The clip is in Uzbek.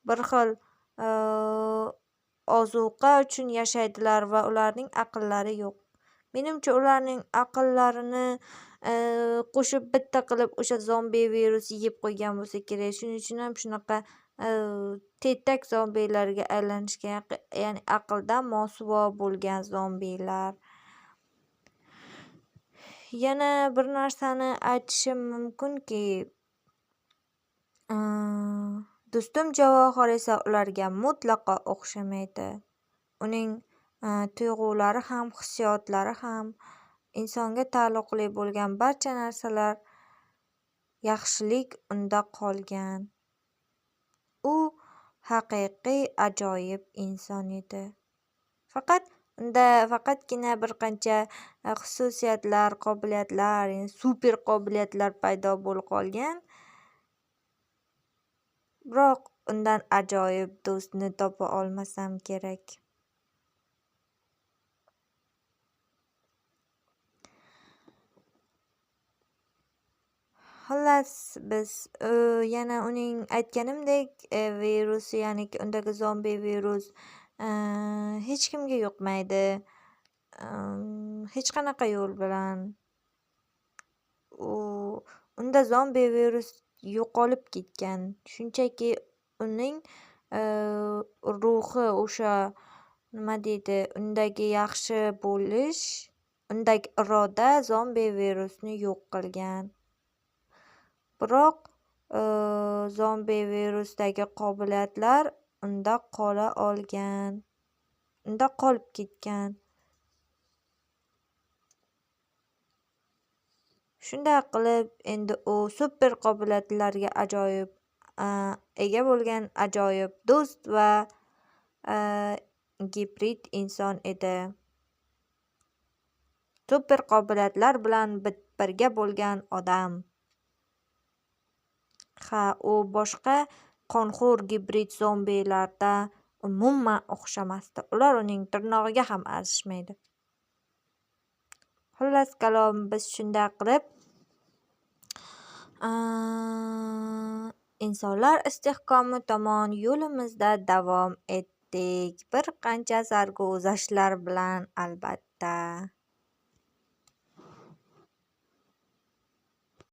bir xil ozuqa uchun yashaydilar va ularning aqllari yo'q. Menimcha, ularning aqllarini qo'shib bitta qilib o'sha zombi virus yeb qo'ygan bo'lsa kerak. Shuning uchun ham shunaqa tetak zombilarga aylanishgan, ya'ni aqldan mosuvo bo'lgan zombilar. Yana bir narsani aytishim mumkinki, do'stim Javohir esa ularga mutlaqo o'xshamaydi. Uning tuyg'ulari ham, hissiyotlari ham, insonga taalluqli bo'lgan barcha narsalar, yaxshilik unda qolgan. U haqiqiy ajoyib inson edi. Faqatgina bir qancha xususiyatlar, qobiliyatlar, super qobiliyatlar paydo bo'lib qolgan. Biroq undan ajoyib do'stni topa olmasam kerak. Xullas, biz yana uning aytganimdek, virusi, ya'ni undagi zombi virus hech kimga yuqmaydi. Hech qanaqa yo'l bilan unda zombi virus yo'qolib ketgan. Shunchaki uning ruhi, o'sha nima deydi, undagi yaxshi bo'lish, undagi iroda zombi virusni yo'q qilgan. Biroq zombi virusdagi qobiliyatlar unda qola olgan. Unda qolib ketgan. Shunday qilib, endi u super qobiliyatlarga ajoyib ega bo'lgan ajoyib do'st va gibrid inson edi. Super qobiliyatlar bilan birga bo'lgan odam. U boshqa qonxo'r gibrid zombilarda umuman o'xshamasdi. Ular uning tirnog'iga ham arzishmaydi. Xullas kalom, biz shunday qilib insonlar istehkomi tomon yo'limizda davom etdik. Bir qancha sarguzashtlar bilan, albatta.